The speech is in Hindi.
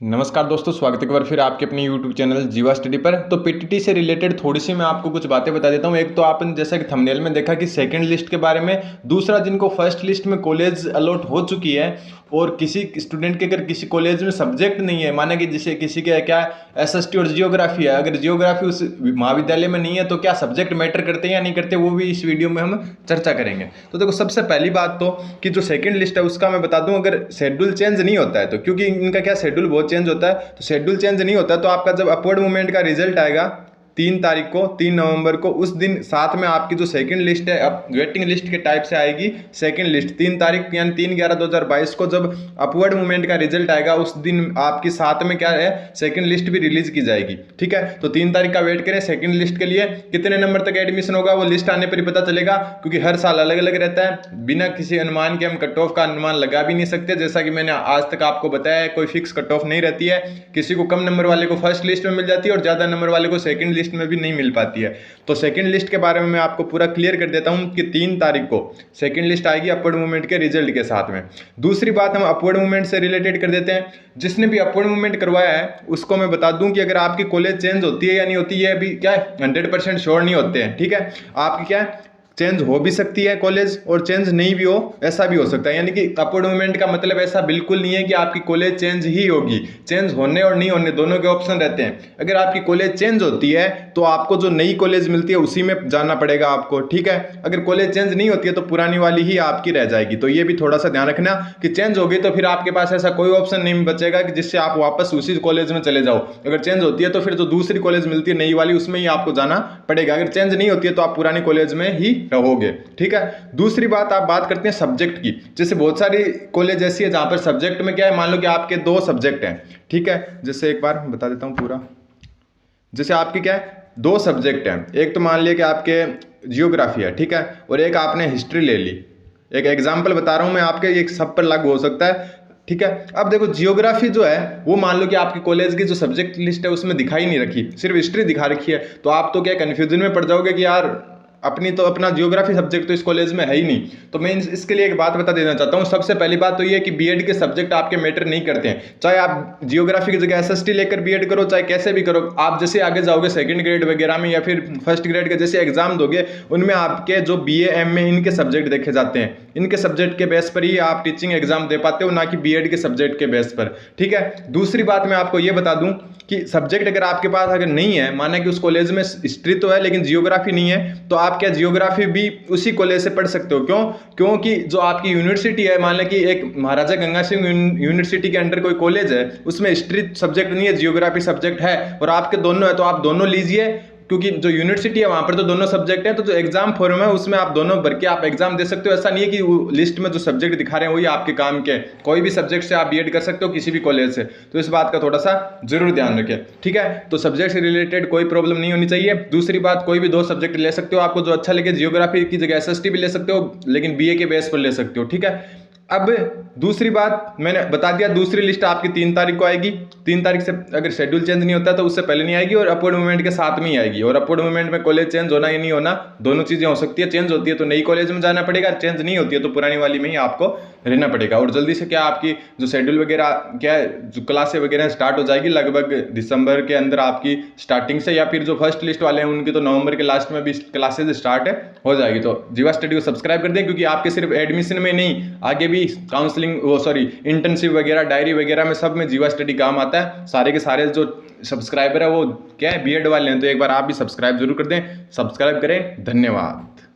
नमस्कार दोस्तों, स्वागत है एक बार फिर आपके अपने YouTube चैनल जीवा स्टडी पर। तो पीटीटी से रिलेटेड थोड़ी सी मैं आपको कुछ बातें बता देता हूँ। एक तो आपने जैसा कि थंबनेल में देखा कि सेकंड लिस्ट के बारे में, दूसरा जिनको फर्स्ट लिस्ट में कॉलेज अलॉट हो चुकी है और किसी स्टूडेंट के अगर किसी कॉलेज में सब्जेक्ट नहीं है, माने कि जैसे किसी के क्या एसएसटी और जियोग्राफी है, अगर जियोग्राफी उस महाविद्यालय में नहीं है तो क्या सब्जेक्ट मैटर करते हैं या नहीं करते, वो भी इस वीडियो में हम चर्चा करेंगे। तो देखो, सबसे पहली बात तो कि जो सेकंड लिस्ट है उसका मैं बता दूं, अगर शेड्यूल चेंज नहीं होता है तो, क्योंकि इनका क्या शेड्यूल बहुत चेंज होता है, तो शेड्यूल चेंज नहीं होता तो आपका जब अपवर्ड मूवमेंट का रिजल्ट आएगा 3 तारीख को, 3 नवंबर को, उस दिन साथ में आपकी जो सेकंड लिस्ट है अब वेटिंग लिस्ट के टाइप से आएगी सेकंड लिस्ट 3 तारीख यानी 3/11/2022 को जब अपवर्ड मूवमेंट का रिजल्ट आएगा उस दिन आपकी साथ में क्या है सेकंड लिस्ट भी रिलीज की जाएगी। ठीक है, तो 3 तारीख का वेट करें सेकंड लिस्ट के लिए। कितने नंबर तक एडमिशन होगा वो लिस्ट आने पर ही पता चलेगा, क्योंकि हर साल अलग अलग रहता है। बिना किसी अनुमान के हम कट ऑफ का अनुमान लगा भी नहीं सकते, जैसा कि मैंने आज तक आपको बताया है, कोई फिक्स कट ऑफ नहीं रहती है। किसी को कम नंबर वाले को फर्स्ट लिस्ट में मिल जाती है और ज्यादा नंबर वाले को सेकंड लिस्ट में भी नहीं मिल पाती है। तो सेकंड लिस्ट के बारे में मैं आपको पूरा क्लियर कर देता हूं कि 3 तारीख को सेकंड लिस्ट आएगी अपवर्ड मूवमेंट के रिजल्ट के साथ में। दूसरी बात हम अपवर्ड मूवमेंट से रिलेटेड कर देते हैं। जिसने भी अपवर्ड मूवमेंट करवाया है उसको मैं बता दूं कि अगर आपकी कॉलेज चेंज होती है या नहीं होती है अभी क्या है 100% श्योर नहीं होते हैं। ठीक है, आपकी क्या है चेंज हो भी सकती है कॉलेज और चेंज नहीं भी हो, ऐसा भी हो सकता है। यानी कि अपवर्ड मूवमेंट का मतलब ऐसा बिल्कुल नहीं है कि आपकी कॉलेज चेंज ही होगी। चेंज होने और नहीं होने दोनों के ऑप्शन रहते हैं। अगर आपकी कॉलेज चेंज होती है तो आपको जो नई कॉलेज मिलती है उसी में जाना पड़ेगा आपको। ठीक है, अगर कॉलेज चेंज नहीं होती है तो पुरानी वाली ही आपकी रह जाएगी। तो ये भी थोड़ा सा ध्यान रखना कि चेंज हो गई तो फिर आपके पास ऐसा कोई ऑप्शन नहीं बचेगा कि जिससे आप वापस उसी कॉलेज में चले जाओ। अगर चेंज होती है तो फिर जो दूसरी कॉलेज मिलती है नई वाली उसमें ही आपको जाना पड़ेगा। अगर चेंज नहीं होती है तो आप पुरानी कॉलेज में ही रहोगे। ठीक है, दूसरी बात आप बात करते हैं सब्जेक्ट की। जैसे बहुत सारी कॉलेज ऐसी है जहां पर सब्जेक्ट में क्या है, मान लो कि आपके 2 सब्जेक्ट हैं। ठीक है, जैसे एक बार बता देता हूं पूरा। जैसे आपके क्या है 2 सब्जेक्ट हैं, एक तो मान लिया कि आपके जियोग्राफी है, ठीक है, और एक आपने हिस्ट्री ले ली। एक एग्जाम्पल बता रहा हूं मैं आपके, एक सब पर लागू हो सकता है। ठीक है, अब देखो जियोग्राफी जो है वो मान लो कि आपकी कॉलेज की जो सब्जेक्ट लिस्ट है उसमें दिखाई नहीं रखी, सिर्फ हिस्ट्री दिखा रखी है, तो आप तो क्या कंफ्यूजन में पड़ जाओगे कि यार अपना जियोग्राफी सब्जेक्ट तो इस कॉलेज में है ही नहीं। तो मैं इसके लिए एक बात बता देना चाहता हूँ। सबसे पहली बात तो ये है कि बीएड के सब्जेक्ट आपके मैटर नहीं करते हैं। चाहे आप जियोग्राफी की जगह एसएसटी लेकर बीएड करो, चाहे कैसे भी करो, आप जैसे आगे जाओगे सेकंड ग्रेड वगैरह में या फिर फर्स्ट ग्रेड के जैसे एग्जाम दोगे उनमें आपके जो बीए एमए इनके सब्जेक्ट देखे जाते हैं। इनके सब्जेक्ट के बेस पर ही आप टीचिंग एग्जाम दे पाते हो, ना कि बीएड के सब्जेक्ट के बेस पर। ठीक है, दूसरी बात मैं आपको ये बता दूं कि सब्जेक्ट अगर आपके पास अगर नहीं है, माना कि उस कॉलेज में हिस्ट्री तो है लेकिन जियोग्राफी नहीं है, तो आप क्या जियोग्राफी भी उसी कॉलेज से पढ़ सकते हो। क्यों? क्योंकि जो आपकी यूनिवर्सिटी है, मान लें कि एक महाराजा गंगा सिंह यूनिवर्सिटी के अंडर कोई कॉलेज है, उसमें हिस्ट्री सब्जेक्ट नहीं है, जियोग्राफी सब्जेक्ट है, और आपके दोनों है तो आप दोनों लीजिए, क्योंकि जो यूनिवर्सिटी है वहां पर तो दोनों सब्जेक्ट है। तो जो एग्जाम फॉर्म है उसमें आप दोनों भर के आप एग्जाम दे सकते हो। ऐसा नहीं है कि वो लिस्ट में जो सब्जेक्ट दिखा रहे हैं वही आपके काम के, कोई भी सब्जेक्ट से आप बीएड कर सकते हो किसी भी कॉलेज से। तो इस बात का थोड़ा सा जरूर ध्यान रखें। ठीक है, तो सब्जेक्ट से रिलेटेड कोई प्रॉब्लम नहीं होनी चाहिए। दूसरी बात, कोई भी 2 सब्जेक्ट ले सकते हो, आपको जो अच्छा लगे। जियोग्राफी की जगह एसएसटी भी ले सकते हो, लेकिन बीए के बेस पर ले सकते हो। ठीक है, अब दूसरी बात मैंने बता दिया, दूसरी लिस्ट आपकी 3 तारीख को आएगी। 3 तारीख से अगर शेड्यूल चेंज नहीं होता तो उससे पहले नहीं आएगी, और अपवर्ड मूवमेंट के साथ में ही आएगी। और अपवर्ड मूवमेंट में कॉलेज चेंज होना या नहीं होना दोनों चीजें हो सकती है। चेंज होती है तो नई कॉलेज में जाना पड़ेगा, चेंज नहीं होती है तो पुरानी वाली में ही आपको रहना पड़ेगा। और जल्दी से क्या आपकी जो शेड्यूल वगैरह क्या है, जो क्लासें वगैरह स्टार्ट हो जाएगी लगभग दिसंबर के अंदर आपकी स्टार्टिंग से, या फिर जो फर्स्ट लिस्ट वाले हैं उनकी तो नवंबर के लास्ट में भी क्लासेज स्टार्ट हो जाएगी। तो जीवा स्टडी को सब्सक्राइब कर दें, क्योंकि आपके सिर्फ एडमिशन में नहीं, आगे भी काउंसलिंग इंटर्नशिप वगैरह, डायरी वगैरह में सब में जीवा स्टडी काम आता है। सारे के सारे जो सब्सक्राइबर है वो क्या है बीएड वाले हैं, तो एक बार आप भी सब्सक्राइब जरूर कर दें। सब्सक्राइब करें। धन्यवाद।